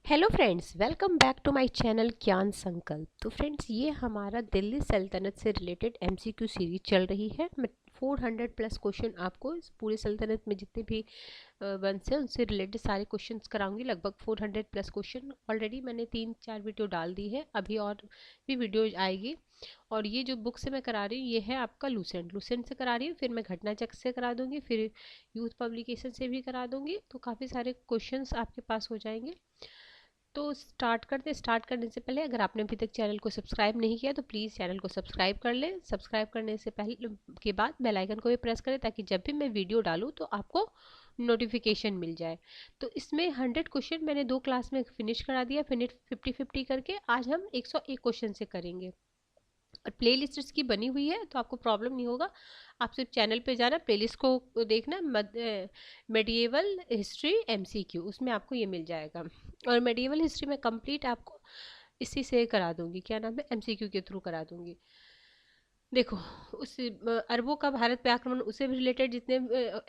Hello friends, welcome back to my channel Gyan Sankalp. तो friends, ये हमारा दिल्ली सल्तनत से रिलेटेड एमसीक्यू सीरीज चल रही है। मैं 400 प्लस क्वेश्चन आपको इस पूरे सल्तनत में जितने भी वंश हैं उनसे रिलेटेड सारे क्वेश्चंस कराऊंगी। लगभग 400 प्लस क्वेश्चन ऑलरेडी मैंने 3-4 वीडियो डाल दी है, अभी और भी वीडियो आएगी। और ये जो बुक से मैं करा रही हूँ ये है आपका लूसेंट से करा रही हूँ, फिर मैं घटना चक्र से करा दूंगी, फिर यूथ पब्लिकेशन से भी करा दूंगी। तो काफ़ी सारे क्वेश्चंस आपके पास हो जाएंगे। तो स्टार्ट करने से पहले अगर आपने अभी तक चैनल को सब्सक्राइब नहीं किया तो प्लीज़ चैनल को सब्सक्राइब कर लें। सब्सक्राइब करने से पहले के बाद बेल आइकन को भी प्रेस करें ताकि जब भी मैं वीडियो डालूँ तो आपको नोटिफिकेशन मिल जाए। तो इसमें 100 क्वेश्चन मैंने 2 क्लास में फिनिश करा दिया, फिनिश 50-50 करके। आज हम 101 क्वेश्चन से करेंगे और प्ले लिस्ट इसकी बनी हुई है तो आपको प्रॉब्लम नहीं होगा। आप सिर्फ चैनल पे जाना, प्लेलिस्ट को देखना, मेडिएवल हिस्ट्री एमसीक्यू, उसमें आपको ये मिल जाएगा। और मेडिएवल हिस्ट्री में कंप्लीट आपको इसी से करा दूंगी, क्या नाम है, एमसीक्यू के थ्रू करा दूंगी। देखो, उस अरबों का भारत पे आक्रमण, उससे भी रिलेटेड जितने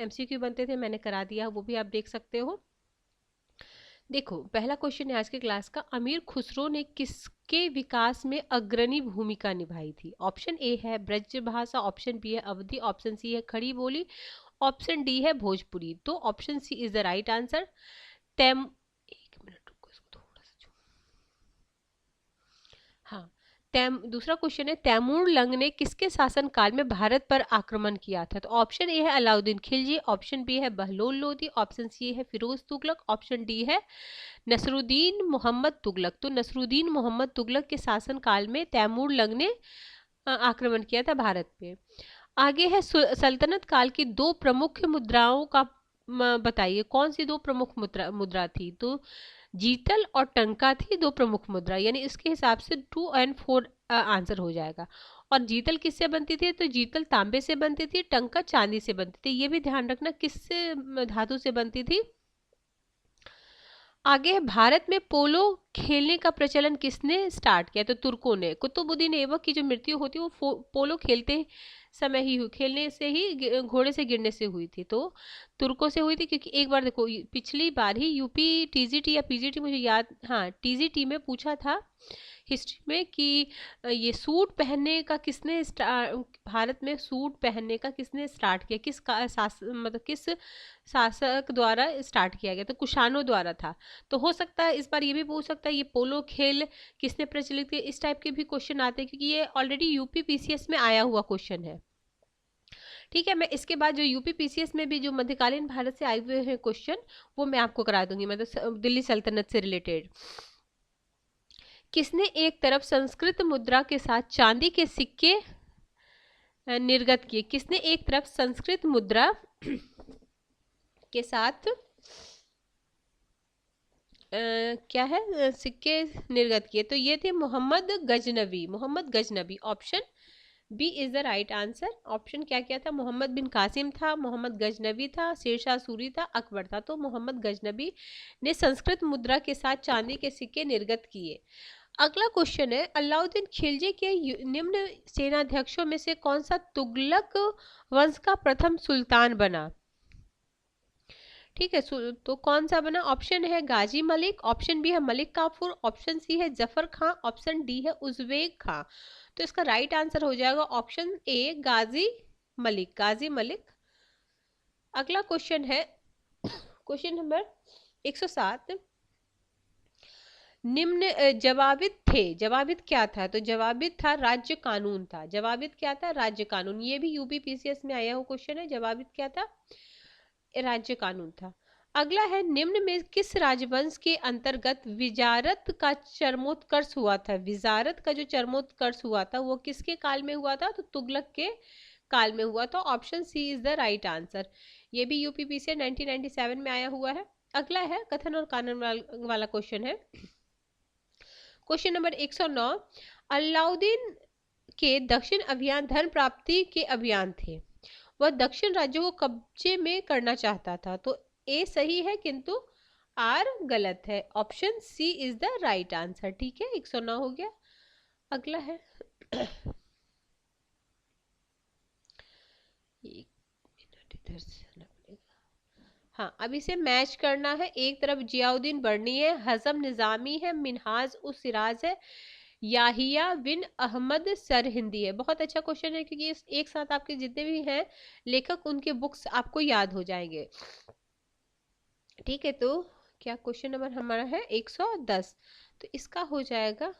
एमसीक्यू बनते थे मैंने करा दिया, वो भी आप देख सकते हो। देखो, पहला क्वेश्चन है आज के क्लास का, अमीर खुसरो ने किसके विकास में अग्रणी भूमिका निभाई थी? ऑप्शन ए है ब्रजभाषा, ऑप्शन बी है अवधी, ऑप्शन सी है खड़ी बोली, ऑप्शन डी है भोजपुरी। तो option C is the right answer. तैम एक मिनट रुको, इसको थोड़ा सा हाँ, तैम दूसरा क्वेश्चन है, तैमूर लंग ने किसके शासन काल में भारत पर आक्रमण किया था? तो ऑप्शन ए है अलाउद्दीन खिलजी, ऑप्शन बी है बहलोल लोदी, ऑप्शन सी है फिरोज तुगलक, ऑप्शन डी है नसरुद्दीन मोहम्मद तुगलक। तो नसरुद्दीन मोहम्मद तुगलक के शासन काल में तैमूर लंग ने आक्रमण किया था भारत पे। आगे है सल्तनत काल की दो प्रमुख मुद्राओं का बताइए, कौन सी दो प्रमुख मुद्रा मुद्रा थी? तो जीतल और टंका थी दो प्रमुख मुद्रा, यानी इसके हिसाब से 2 और 4 आंसर हो जाएगा। और जीतल किससे बनती थी? तो जीतल तांबे से बनती थी, टंका चांदी से बनती थी। ये भी ध्यान रखना किससे धातु से बनती थी। आगे है, भारत में पोलो खेलने का प्रचलन किसने स्टार्ट किया? तो तुर्कों ने। कुतुबुद्दीन ऐबक की जो मृत्यु होती है वो पोलो खेलते समय ही हुई, खेलने से ही घोड़े से गिरने से हुई थी। तो तुर्कों से हुई थी, क्योंकि एक बार देखो, पिछली बार ही यूपी टीजीटी या पीजीटी, मुझे याद, हाँ टीजीटी में पूछा था हिस्ट्री में कि ये सूट पहनने का किसने भारत में सूट पहनने का किसने स्टार्ट किया, मतलब किस शासक द्वारा स्टार्ट किया गया? तो कुषाणों द्वारा था। तो हो सकता है इस बार ये भी पूछ सकता है, ये पोलो खेल किसने प्रचलित किया? इस टाइप के भी क्वेश्चन आते हैं, क्योंकि ये ऑलरेडी यूपी पीसीएस में आया हुआ क्वेश्चन है। ठीक है, मैं इसके बाद जो यूपी पीसीएस में भी जो मध्यकालीन भारत से आए हुए हैं क्वेश्चन, वो मैं आपको करा दूंगी, मतलब दिल्ली सल्तनत से रिलेटेड। किसने एक तरफ संस्कृत मुद्रा के साथ चांदी के सिक्के निर्गत किए? किसने एक तरफ संस्कृत मुद्रा के साथ क्या है, सिक्के निर्गत किए? तो ये थे Mohammad Ghaznavi. Option B is the right answer. Option क्या क्या था? मोहम्मद बिन कासिम था, मोहम्मद गजनबी था, शेरशाह सूरी था, अकबर था। तो मोहम्मद गजनबी ने संस्कृत मुद्रा के साथ चांदी के सिक्के निर्गत किए। अगला क्वेश्चन है, अलाउद्दीन खिलजी के निम्न सेनाध्यक्षों में से कौन सा तुगलक वंश का प्रथम सुल्तान बना? ठीक है, तो कौन सा बना? ऑप्शन है गाजी मलिक, ऑप्शन बी है मलिक काफूर, ऑप्शन सी है जफर खां, ऑप्शन डी है उजबेक खां। तो इसका राइट आंसर हो जाएगा ऑप्शन ए गाजी मलिक। अगला क्वेश्चन है क्वेश्चन नंबर 107, निम्न जवाबित क्या था? तो जवाबित था राज्य कानून था। जवाबित क्या था? राज्य कानून। ये भी यूपी पीसीएस में आया हुआ क्वेश्चन है। जवाबित क्या था? राज्य कानून था। अगला है, निम्न में किस राजवंश के अंतर्गत विजारत का चरमोत्कर्ष हुआ था? विजारत का जो चरमोत्कर्ष हुआ था वो किसके काल में हुआ था? तो तुगलक के काल में हुआ था। Option C is the right answer. ये भी यूपीपीसी 1997 में आया हुआ है। अगला है, कथन और कानून वाला क्वेश्चन है। क्वेश्चन नंबर 109, अलाउद्दीन के दक्षिण अभियान धन प्राप्ति के अभियान थे। वह दक्षिण राज्यों को कब्जे में करना चाहता था। तो ए सही है किंतु आर गलत है। Option C is the right answer. ठीक है, 109 हो गया। अगला है एक मिनट, इधर से आना पड़ेगा। हाँ, अब इसे मैच करना है। एक तरफ जियाउद्दीन बर्नी है, हज़म निज़ामी है, मिन्हाज उस सिराज है, याहिया बिन अहमद सरहिंदी है। बहुत अच्छा क्वेश्चन है क्योंकि इस एक साथ आपके जितने भी हैं लेखक उनके बुक्स आपको याद हो जाएंगे। ठीक है, तो क्या क्वेश्चन नंबर हमारा है 110। तो इसका हो जाएगा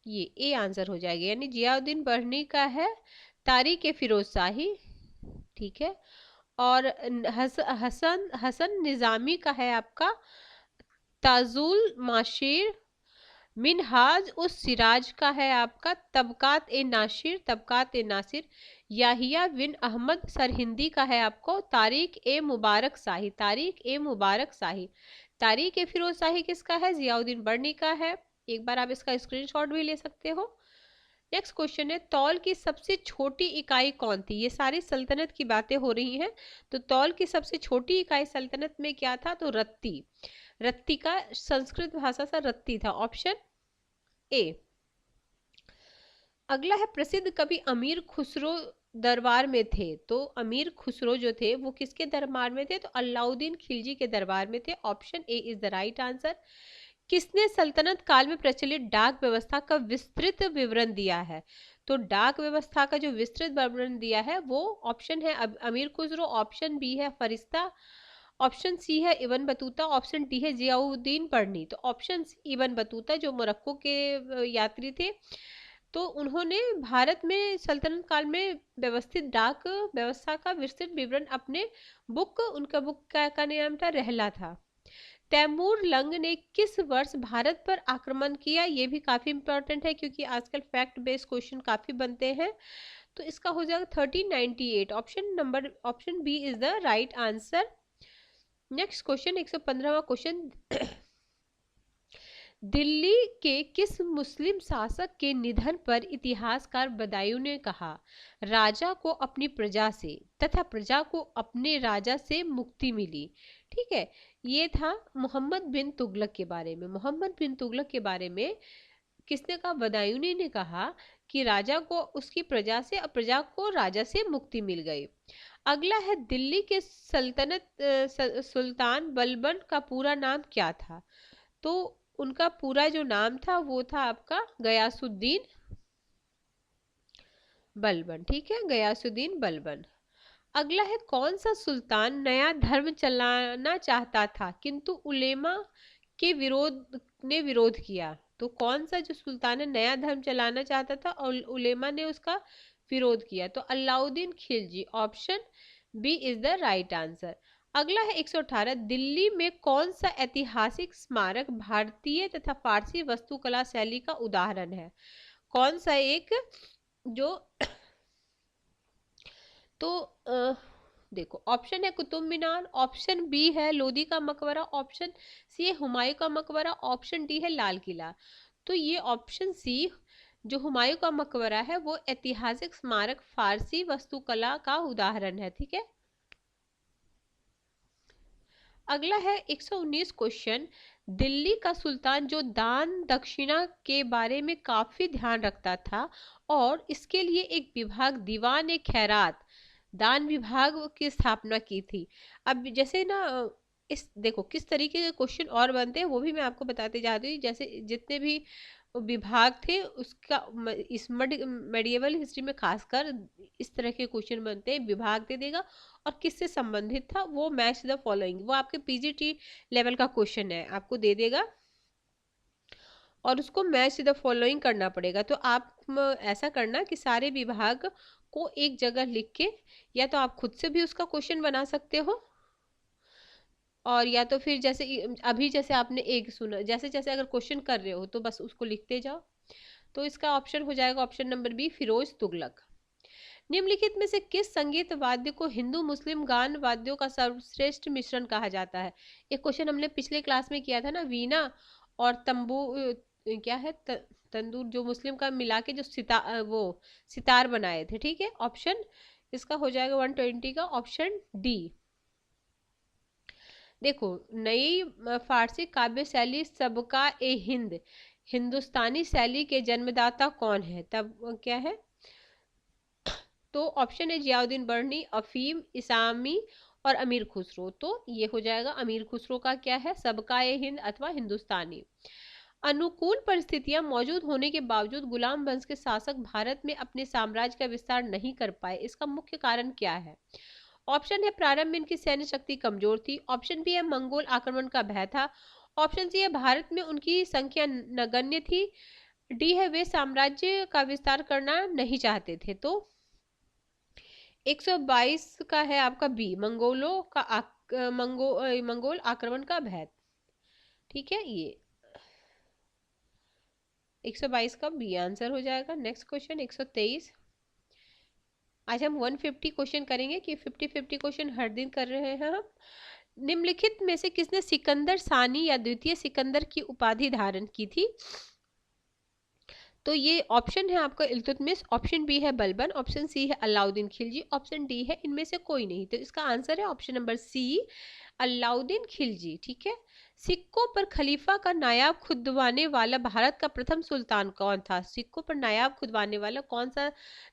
ये ए आंसर हो जाएगा, यानी जियाउद्दीन बर्नी का है तारीख ए फिरोज शाही। ठीक है, और हसन हसन निजामी का है आपका ताजुल माशिर। मिनहाज उस सिराज का है आपका तबकात ए नासिर। याहिया बिन अहमद सरहिंदी का है आपको तारीख ए मुबारक शाही। तारीख ए फिरोज शाही किसका है? जियाउद्दीन बर्नी का है। एक बार आप इसका स्क्रीनशॉट भी ले सकते हो। नेक्स्ट क्वेश्चन है, तौल की सबसे छोटी इकाई कौन थी? ये सारी सल्तनत की बातें हो रही हैं। तो तौल की सबसे छोटी इकाई सल्तनत में क्या था? तो रत्ती। रत्ती का संस्कृत भाषा से रत्ती था, ऑप्शन ए। अगला है, प्रसिद्ध कवि अमीर खुसरो दरबार में थे। तो अमीर खुसरो जो थे वो किसके दरबार में थे? तो अलाउद्दीन खिलजी के दरबार में थे, option A is the right answer. किसने सल्तनत काल में प्रचलित डाक व्यवस्था का विस्तृत विवरण दिया है? तो डाक व्यवस्था का जो विस्तृत विवरण दिया है वो ऑप्शन है अमीर खुसरो, ऑप्शन बी है फरिश्ता, ऑप्शन सी है इब्न बतूता, ऑप्शन डी है जियाउद्दीन बर्नी। तो ऑप्शन सी इब्न बतूता जो मोरक्को के यात्री थे, तो उन्होंने भारत में सल्तनत काल में व्यवस्थित डाक व्यवस्था का विस्तृत विवरण अपने उनका बुक का नाम था रहला था। तैमूर लंग ने किस वर्ष भारत पर आक्रमण किया? ये भी काफी इंपॉर्टेंट है क्योंकि आजकल फैक्ट बेस्ड क्वेश्चन काफी बनते हैं। तो इसका हो जाएगा 1398, option B is the right answer. Next question 115वां क्वेश्चन, दिल्ली के किस मुस्लिम शासक के निधन पर इतिहासकार बदायूं ने कहा, राजा को अपनी प्रजा से तथा प्रजा को अपने राजा से मुक्ति मिली? ठीक है, ये था मोहम्मद बिन तुगलक के बारे में। मोहम्मद बिन तुगलक के बारे में किसने कहा? बदायूनी ने कहा कि राजा को उसकी प्रजा से और प्रजा को राजा से मुक्ति मिल गई। अगला है, दिल्ली के सुल्तान बलबन का पूरा नाम क्या था? तो उनका पूरा जो नाम था वो था आपका गयासुद्दीन बलबन। ठीक है, गयासुद्दीन बलबन। अगला है, कौन सा सुल्तान नया धर्म चलाना चाहता था किंतु उलेमा के विरोध किया? तो कौन सा जो सुल्तान है नया धर्म चलाना चाहता था और उलेमा ने उसका विरोध किया? तो Alauddin Khilji, option B is the right answer. अगला है 118, दिल्ली में कौन सा ऐतिहासिक स्मारक भारतीय तथा फारसी वास्तुकला शैली का उदाहरण है? कौन सा एक जो तो देखो, ऑप्शन है कुतुब मीनार, ऑप्शन बी है लोधी का मकबरा, ऑप्शन सी है हुमायूं का मकबरा, ऑप्शन डी है लाल किला। तो ये ऑप्शन सी जो हुमायूं का मकबरा है वो ऐतिहासिक स्मारक फारसी वास्तुकला का उदाहरण है। ठीक है, अगला है 119 क्वेश्चन, दिल्ली का सुल्तान जो दान दक्षिणा के बारे में काफी ध्यान रखता था और इसके लिए एक विभाग दीवान ए खैरात दान विभाग की स्थापना की थी। अब जैसे ना इस देखो किस तरीके के क्वेश्चन और बनते हैं वो भी मैं आपको बताते जाती हूँ। जैसे जितने भी विभाग थे उसका इस मेडिएवल हिस्ट्री में खासकर इस तरह के क्वेश्चन बनते हैं। विभाग दे देगा और किससे संबंधित था वो मैच द फॉलोइंग, वो आपके पीजीटी लेवल का क्वेश्चन है, आपको दे देगा और उसको मैच द फॉलोइंग करना पड़ेगा। तो आप ऐसा करना कि सारे विभाग को एक जगह लिख के या तो आप खुद से भी उसका क्वेश्चन बना सकते हो और या तो फिर जैसे अभी जैसे आपने एक सुना जैसे जैसे अगर क्वेश्चन कर रहे हो तो बस उसको लिखते जाओ। तो इसका ऑप्शन हो जाएगा option number B Firoz Tughlaq. निम्नलिखित में से किस संगीत वाद्य को हिंदू मुस्लिम गान वाद्यों का सर्वश्रेष्ठ मिश्रण कहा जाता है? एक क्वेश्चन हमने पिछले क्लास में किया था ना, वीणा और तंबू क्या है तंदूर जो मुस्लिम का मिला के जो सितार बनाए थे। ठीक है, ऑप्शन इसका हो जाएगा 120 का ऑप्शन डी। देखो, नई फारसी काव्य शैली सबका ए हिंद हिंदुस्तानी शैली के जन्मदाता कौन है? तब क्या है? तो ऑप्शन है जियाउद्दीन बर्नी, अफीम इसामी और अमीर खुसरो, तो ये हो जाएगा अमीर खुसरो का क्या है, सबकाए हिंद अथवा हिंदुस्तानी। अनुकूल परिस्थितियां मौजूद होने के बावजूद गुलाम वंश के शासक भारत में अपने साम्राज्य का विस्तार नहीं कर पाए, इसका मुख्य कारण क्या है? ऑप्शन है प्रारंभ में इनकी सैन्य शक्ति कमजोर थी, ऑप्शन बी है मंगोल आक्रमण का भय था, ऑप्शन सी है भारत में उनकी संख्या नगण्य थी, डी है वे साम्राज्य का विस्तार करना नहीं चाहते थे। तो 122 का है आपका बी, मंगोल आक्रमण का भय। ठीक है, ये 122 का बी आंसर हो जाएगा। Next question 123। आज हम 150 क्वेश्चन करेंगे कि 50-50 क्वेश्चन हर दिन कर रहे हैं हम। निम्नलिखित में से किसने सिकंदर सानी या द्वितीय सिकंदर की उपाधि धारण की थी? तो ये ऑप्शन है आपका इल्तुतमिश, ऑप्शन बी है बलबन, ऑप्शन सी है अलाउद्दीन खिलजी, ऑप्शन डी है इनमें से कोई नहीं। तो इसका आंसर है option number C, Alauddin Khilji. ठीक है। सिक्कों पर खलीफा का नायाब खुदवाने वाला भारत का प्रथम सुल्तान कौन था? सिक्कों पर नायाब खुदवाने वाला कौन सा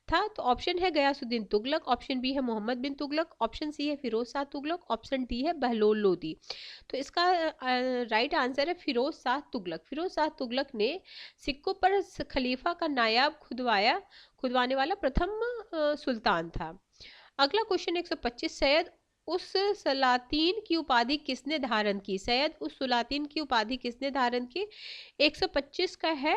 था? तो ऑप्शन है गयासुद्दीन तुगलक, ऑप्शन बी है मोहम्मद बिन तुगलक, ऑप्शन सी है फिरोज शाह तुगलक, ऑप्शन डी है बहलोल लोदी। तो इसका राइट आंसर है फिरोज शाह तुगलक। फिरोज शाह तुगलक ने सिक्कों पर खलीफा का नायाब खुदवाने वाला प्रथम सुल्तान था। अगला क्वेश्चन 125, सैयद उस सलातीन की उपाधि किसने धारण की? सैयद उस सलातीन की उपाधि किसने धारण की? 125 का है,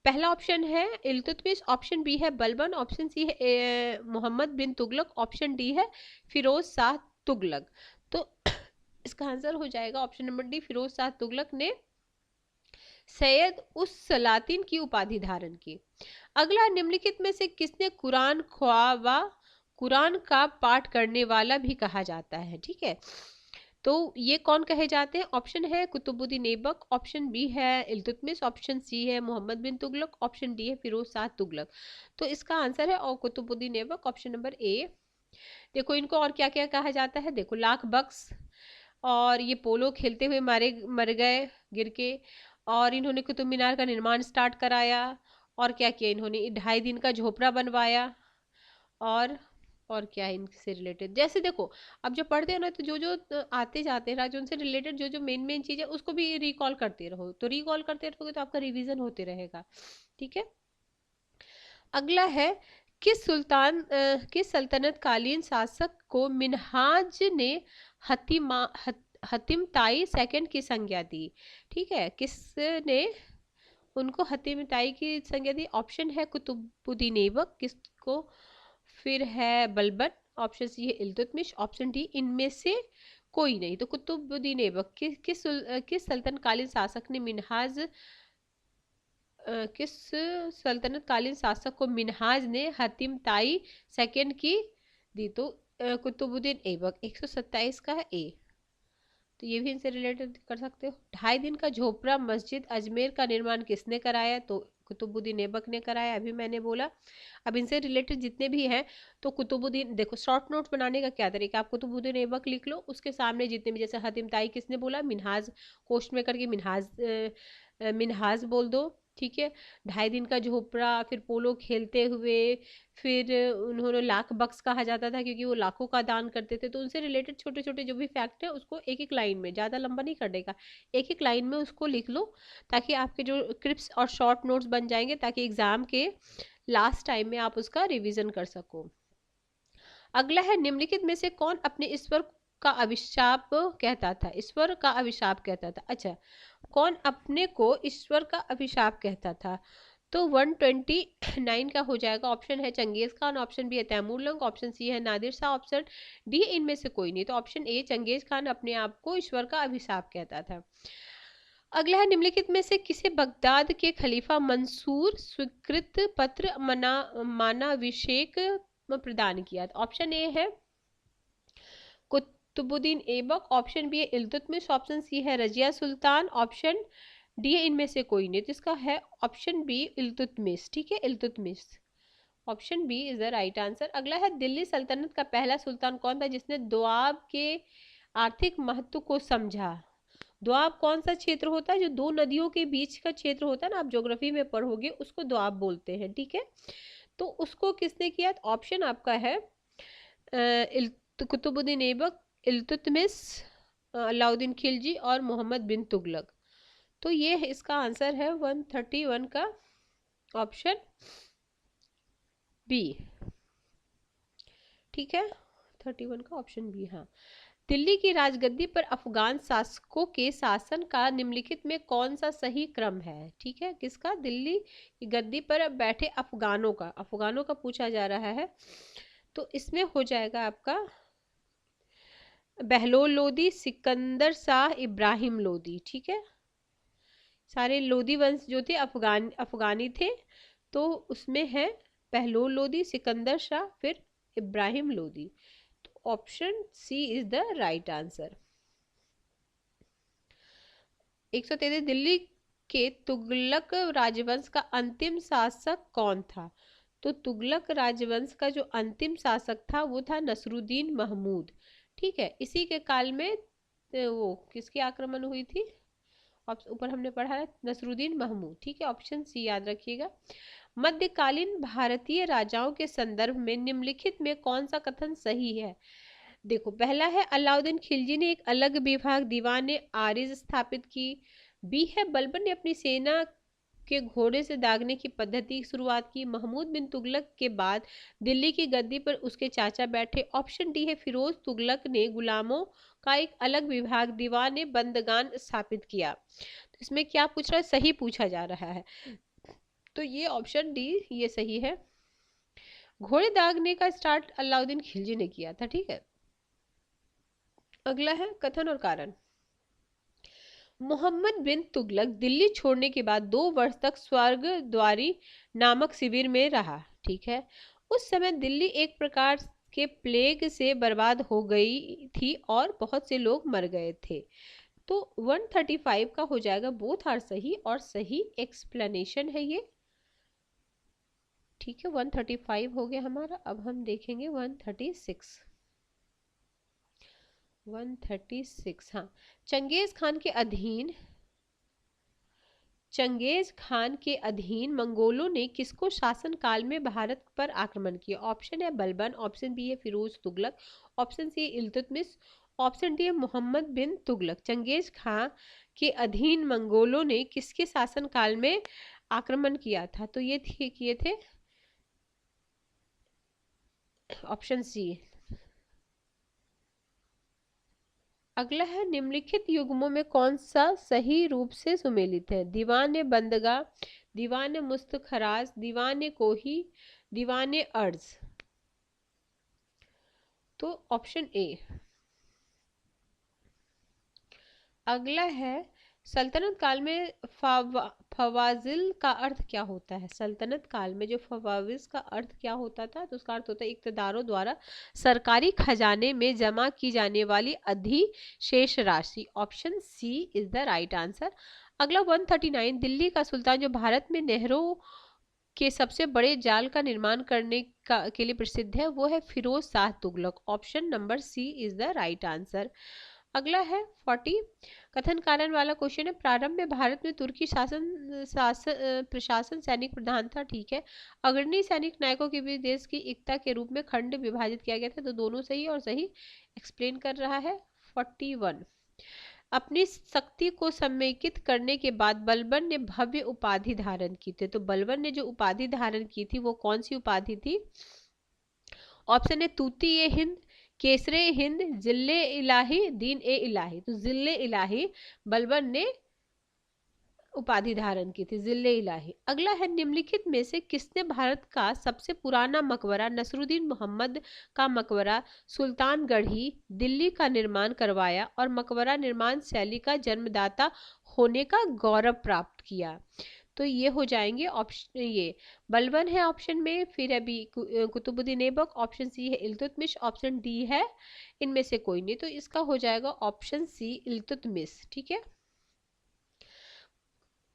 पहला ऑप्शन है इल्तुतमिश, ऑप्शन बी है बलबन, ऑप्शन सी है मोहम्मद बिन तुगलक, ऑप्शन डी है फिरोज शाह तुगलक। तो इसका आंसर हो जाएगा option number D, Firoz Shah Tughlaq ने सैयद उस सलातीन की उपाधि धारण की। अगला, निम्नलिखित में से किसने कुरान का पाठ करने वाला भी कहा जाता है? ठीक है, तो ये कौन कहे जाते हैं? ऑप्शन है कुतुबुद्दीन ऐबक, ऑप्शन बी है इल्तुतमिश, ऑप्शन सी है मोहम्मद बिन तुगलक, ऑप्शन डी है फिरोज शाह तुगलक। तो इसका आंसर है और Qutbuddin Aibak, option number A. देखो इनको और क्या क्या कहा जाता है, देखो लाख बख्श, और ये पोलो खेलते हुए मर गए गिर के, और इन्होंने कुतुब मीनार का निर्माण स्टार्ट कराया, और क्या किया इन्होंने, 2.5 दिन का झोपड़ा बनवाया, और क्या है इनसे रिलेटेड। जैसे देखो अब जब पढ़ते हैं ना, तो जो जो आते जाते हैं राज, उनसे रिलेटेड जो जो मेन चीज़ है उसको भी रिकॉल करते रहो, तो रिकॉल करते रहोगे तो आपका रिवीजन होते रहेगा। ठीक है। अगला है, किस सल्तनत कालीन शासक को मिन्हाज ने हतिम ताई सेकंड की संज्ञा दी? ठीक है, किसने उनको हतिम ताई की संज्ञा दी? ऑप्शन है कुतुबुद्दीन ऐबक, किसको, फिर है बलबन, ऑप्शन सी है इल्तुतमिश, ऑप्शन डी इनमें से कोई नहीं। तो कुतुबुद्दीन ऐबक किस सल्तनकालीन शासक ने किस सल्तनत कालीन शासक को मिन्हाज ने हतिम ताई सेकंड की दी? तो कुतुबुद्दीन ऐबक। 127 का है ए, तो ये भी इनसे रिलेटेड कर सकते हो। 2.5 दिन का झोपड़ा मस्जिद अजमेर का निर्माण किसने कराया? तो कुतुबुद्दीन ऐबक ने कराया, अभी मैंने बोला। अब इनसे रिलेटेड जितने भी हैं, तो कुतुबुद्दीन, देखो शॉर्ट नोट्स बनाने का क्या तरीका, आप कुतुबुद्दीन ऐबक लिख लो, उसके सामने जितने भी, जैसे हतिम ताई किसने बोला, मिन्हाज, कोष्ट में करके मिन्हाज बोल दो। ठीक है। 2.5 दिन का झोपड़ा, फिर पोलो खेलते हुए, फिर उन्होंने लाख बख्श कहा जाता था क्योंकि वो लाखों का दान करते थे। तो उनसे रिलेटेड छोटे छोटे जो भी फैक्ट है उसको एक एक लाइन में, ज़्यादा लंबा नहीं करने का, एक एक लाइन में उसको लिख लो, ताकि आपके जो क्रिप्स और शॉर्ट नोट्स बन जाएंगे, ताकि एग्जाम के लास्ट टाइम में आप उसका रिविजन कर सको। अगला है, निम्नलिखित में से कौन अपने ईश्वर का अभिशाप कहता था? ईश्वर का अभिशाप कहता था, अच्छा, कौन अपने को ईश्वर का अभिशाप कहता था? तो 129 का हो जाएगा, ऑप्शन है चंगेज खान, ऑप्शन बी है तैमूरलंग, ऑप्शन सी है नादिर शाह, ऑप्शन डी इनमें से कोई नहीं। तो ऑप्शन ए चंगेज खान अपने आप को ईश्वर का अभिशाप कहता था। अगला है, निम्नलिखित में से किसे बगदाद के खलीफा मंसूर स्वीकृत पत्र मानाभिषेक प्रदान किया? ऑप्शन ए है कुतुबुद्दीन ऐबक, ऑप्शन बी है इल्तुतमिश, ऑप्शन सी है रजिया सुल्तान, ऑप्शन डी है इनमें से कोई नहीं। तो इसका है ऑप्शन बी इल्तुतमिश। ठीक है, Iltutmish, option B is the right answer. अगला है, दिल्ली सल्तनत का पहला सुल्तान कौन था जिसने दोआब के आर्थिक महत्व को समझा? दोआब कौन सा क्षेत्र होता है? जो दो नदियों के बीच का क्षेत्र होता है ना, आप ज्योग्राफी में पढ़ोगे, उसको दोआब बोलते हैं। ठीक है, तो उसको किसने किया? ऑप्शन आपका है कुतुबुद्दीन ऐबक, इल्तुतमिश, अलाउद्दीन खिलजी और मोहम्मद बिन तुगलक। तो ये इसका आंसर है 131 का ऑप्शन बी। ठीक है, 31 का ऑप्शन बी। हाँ, दिल्ली की राजगद्दी पर अफगान शासकों के शासन का निम्नलिखित में कौन सा सही क्रम है? ठीक है, किसका? दिल्ली की गद्दी पर बैठे अफगानों का पूछा जा रहा है। तो इसमें हो जाएगा आपका बहलोल लोदी, सिकंदर शाह, इब्राहिम लोदी। ठीक है, सारे लोदी वंश जो थे अफगानी थे। तो उसमें है बहलोल लोदी, सिकंदर शाह, फिर इब्राहिम लोदी। तो option C is the right answer. 133, Delhi के तुगलक राजवंश का अंतिम शासक कौन था? तो तुगलक राजवंश का जो अंतिम शासक था वो था नसरुद्दीन महमूद। ठीक है, इसी के काल में वो किसकी आक्रमण हुई थी? ऊपर हमने पढ़ा है नसरुद्दीन महमूद। ठीक है, ऑप्शन सी याद रखिएगा। मध्यकालीन भारतीय राजाओं के संदर्भ में निम्नलिखित में कौन सा कथन सही है? देखो, पहला है अलाउद्दीन खिलजी ने एक अलग विभाग दीवान आरिज स्थापित की। बी है बलबन ने अपनी सेना के घोड़े से दागने की पद्धति की शुरुआत की। महमूद बिन तुगलक के बाद दिल्ली की गद्दी पर उसके चाचा बैठे। ऑप्शन डी है फिरोज तुगलक ने गुलामों का एक अलग विभाग दीवान बंदगान स्थापित किया। तो इसमें क्या पूछ रहा है? सही पूछा जा रहा है। तो ये ऑप्शन डी ये सही है। घोड़े दागने का स्टार्ट अलाउद्दीन खिलजी ने किया था। ठीक है, अगला है कथन और कारण। मोहम्मद बिन तुगलक दिल्ली छोड़ने के बाद 2 वर्ष तक स्वर्गद्वारी नामक शिविर में रहा। ठीक है, उस समय दिल्ली एक प्रकार के प्लेग से बर्बाद हो गई थी और बहुत से लोग मर गए थे। तो 135 का हो जाएगा बोथ आर सही, और सही एक्सप्लेनेशन है ये। ठीक है, 135 हो गया हमारा। अब हम देखेंगे 136। हाँ, चंगेज खान के अधीन मंगोलों ने किसको शासन काल में भारत पर आक्रमण किया? ऑप्शन है बलबन, ऑप्शन बी है Firoz Tughlaq, option C Iltutmish, option D है मोहम्मद बिन तुगलक। चंगेज खान के अधीन मंगोलों ने किसके शासन काल में आक्रमण किया था? तो ये किए थे ऑप्शन सी। अगला है निम्नलिखित युग्मों में कौन सा सही रूप से सुमेलित है? दीवान बंदगा, दीवान मुस्तखराज, दीवान कोही, दीवान अर्ज। तो ऑप्शन ए। अगला है सल्तनत काल में फवाजिल का अर्थ क्या होता है? सल्तनत काल में जो फवाजिल का अर्थ क्या होता था? तो उसका अर्थ होता है इक़्तिदारों द्वारा सरकारी खजाने में जमा की जाने वाली अधिशेष राशि। Option C is the right answer. अगला 139, दिल्ली का सुल्तान जो भारत में नहरों के सबसे बड़े जाल का निर्माण करने के लिए प्रसिद्ध है वो है Firoz Shah Tughlaq. Option number C is the right answer. अगला है 40, कथन कारण वाला क्वेश्चन है। प्रारंभ में भारत में तुर्की प्रशासन सैनिक प्रधान था। ठीक है, अग्रणी सैनिक नायकों के बीच देश की एकता के रूप में खंड विभाजित किया गया था। तो दोनों सही और सही एक्सप्लेन कर रहा है। 41, अपनी शक्ति को समेकित करने के बाद बलबन ने भव्य उपाधि धारण की थी। तो बलबन ने जो उपाधि धारण की थी वो कौन सी उपाधि थी? ऑप्शन है तूती ए हिंद, केसरे हिंद, जिल्ले इलाही, दीन ए इलाही। तो जिल्ले इलाही बलबन ने उपाधि धारण की थी, जिल्ले इलाही। अगला है निम्नलिखित में से किसने भारत का सबसे पुराना मकबरा नसरुद्दीन मोहम्मद का मकबरा सुल्तानगढ़ी दिल्ली का निर्माण करवाया और मकबरा निर्माण शैली का जन्मदाता होने का गौरव प्राप्त किया? तो ये हो जाएंगे ऑप्शन, ये बलबन है ऑप्शन में, फिर अभी कुतुबुद्दीन ऐबक, ऑप्शन सी है इल्तुतमिश, ऑप्शन डी है इनमें से कोई नहीं। तो इसका हो जाएगा ऑप्शन सी इल्तुतमिश। ठीक है,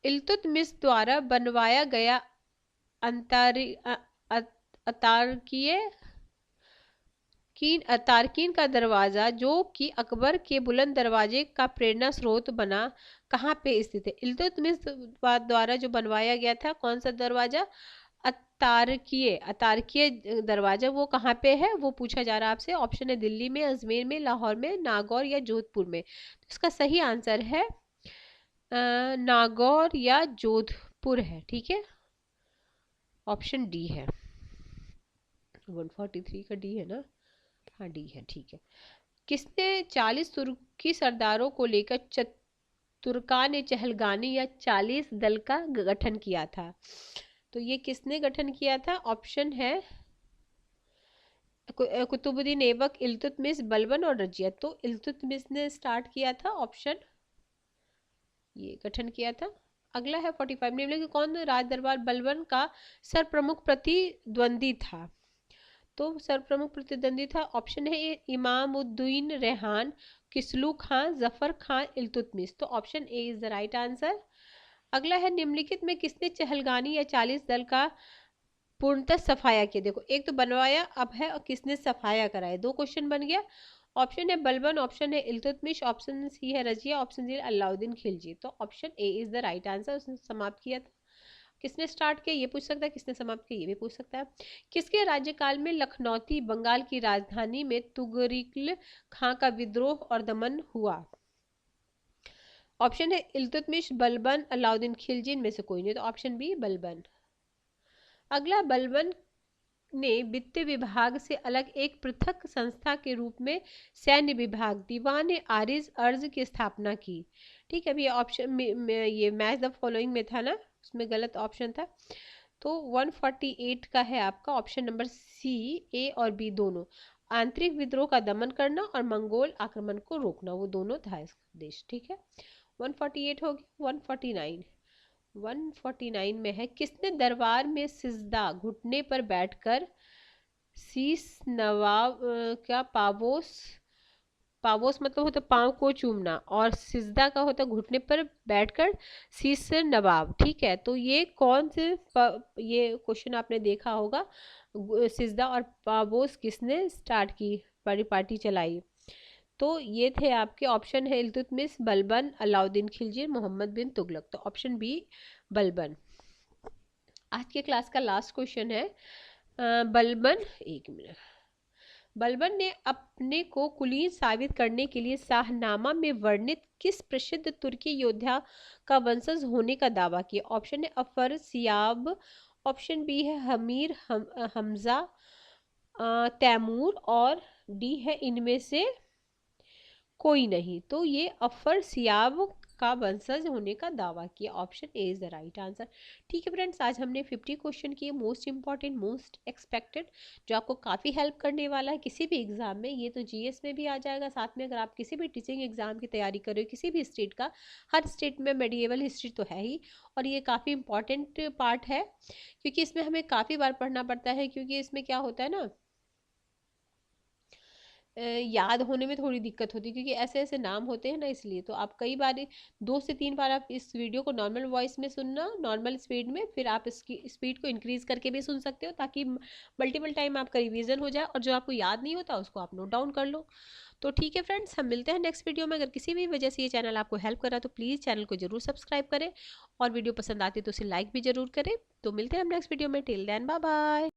इल्तुतमिश द्वारा बनवाया गया तारकीन का दरवाजा जो कि अकबर के बुलंद दरवाजे का प्रेरणा स्रोत बना, कहाँ पे स्थित है? इल्तुतमिश द्वारा जो बनवाया गया था कौन सा दरवाजा? अतार्कीय दरवाजा वो कहाँ पे है, वो पूछा जा रहा है आपसे। ऑप्शन है दिल्ली में, अजमेर में, लाहौर में, नागौर या जोधपुर में। तो इसका सही आंसर है नागौर या जोधपुर है। ठीक है, ऑप्शन डी है। 143 का डी है ना? हाँ डी है, ठीक है। किसने 40 तुर्की सरदारों को लेकर तुर्कान चहलगानी या 40 दल का गठन किया था? तो ये किसने गठन किया था? ऑप्शन है कुतुबुद्दीन ऐबक, इल्तुतमिश, बलबन और रजिया। तो इल्तुतमिश ने स्टार्ट किया था, ऑप्शन ये गठन किया था। अगला है 45, निम्नलिखित कौन राज दरबार बलबन का सरप्रमुख प्रतिद्वंदी था? तो सरप्रमुख प्रतिद्वंदी था, ऑप्शन है इमामुद्दीन रेहान, किसलू खान, जफर खान, इल्तुतमिश। तो option A is the right answer. अगला है निम्नलिखित में किसने चहलगानी या 40 दल का पूर्णतः सफाया किया? देखो, एक तो बनवाया अब है, और किसने सफाया कराया? दो क्वेश्चन बन गया। ऑप्शन है बलबन, ऑप्शन है इल्तुतमिश, ऑप्शन सी है रजिया, ऑप्शन डी अलाउद्दीन खिलजी। तो option A is the right answer. उसने समाप्त किया था। किसने स्टार्ट किया ये पूछ सकता है, किसने समाप्त किया ये भी पूछ सकता है। किसके राज्यकाल में लखनौती बंगाल की राजधानी में तुगरिकल खां का विद्रोह और दमन हुआ? ऑप्शन है इल्तुतमिश, बलबन, अलाउद्दीन खिलजी। इनमें से कोई नहीं, तो ऑप्शन बी बलबन। अगला, बलबन ने वित्त विभाग से अलग एक पृथक संस्था के रूप में सैन्य विभाग दीवान आरिज अर्ज की स्थापना की। ठीक है, अभी ऑप्शन ये मैच द फॉलोइंग में था ना, उसमें गलत ऑप्शन था। तो 148 का है आपका ऑप्शन नंबर सी। ए और बी दोनों, आंतरिक विद्रोह का दमन करना और मंगोल आक्रमण को रोकना, वो दोनों था इसका उद्देश्य। ठीक है, 148 हो गया। 149 में है, किसने दरबार में सिजदा घुटने पर बैठकर शीश नवाब क्या पावोस, पावोस मतलब होता पाँव को चूमना, और सिजदा का होता घुटने पर बैठकर शीश नवाब। ठीक है, तो ये कौन से ये क्वेश्चन आपने देखा होगा, सिजदा और पावोस किसने स्टार्ट की, बड़ी पार्टी चलाई? तो ये थे आपके ऑप्शन है इल्तुतमिश, बलबन, अलाउद्दीन खिलजी, मोहम्मद बिन तुगलक। तो ऑप्शन बी बलबन। आज के क्लास का लास्ट क्वेश्चन है बलबन, एक मिनट। बलबन ने अपने को कुलीन साबित करने के लिए शाहनामा में वर्णित किस प्रसिद्ध तुर्की योद्धा का वंशज होने का दावा किया? ऑप्शन है अफर सियाब, ऑप्शन बी है हमीर हमजा, तैमूर, और डी है इनमें से कोई नहीं। तो ये अफर सियाब का वंशज होने का दावा किया, option A is the right answer. ठीक है फ्रेंड्स, आज हमने 50 क्वेश्चन किए, मोस्ट इंपॉर्टेंट, मोस्ट एक्सपेक्टेड, जो आपको काफ़ी हेल्प करने वाला है किसी भी एग्जाम में। ये तो जीएस में भी आ जाएगा, साथ में अगर आप किसी भी टीचिंग एग्जाम की तैयारी कर रहे हो किसी भी स्टेट का, हर स्टेट में मेडिएवल हिस्ट्री तो है ही, और ये काफ़ी इंपॉर्टेंट पार्ट है, क्योंकि इसमें हमें काफ़ी बार पढ़ना पड़ता है, क्योंकि इसमें क्या होता है ना, याद होने में थोड़ी दिक्कत होती है, क्योंकि ऐसे ऐसे नाम होते हैं ना, इसलिए तो आप कई बार 2 से 3 बार आप इस वीडियो को नॉर्मल वॉइस में सुनना, नॉर्मल स्पीड में, फिर आप इसकी स्पीड को इंक्रीज करके भी सुन सकते हो, ताकि मल्टीपल टाइम आपका रिवीजन हो जाए, और जो आपको याद नहीं होता उसको आप नोट डाउन कर लो। तो ठीक है फ्रेंड्स, हम मिलते हैं नेक्स्ट वीडियो में। अगर किसी भी वजह से ये चैनल आपको हेल्प कर रहा है तो प्लीज़ चैनल को जरूर सब्सक्राइब करें, और वीडियो पसंद आती है तो उसे लाइक भी जरूर करें। तो मिलते हैं हम नेक्स्ट वीडियो में। Till then bye bye.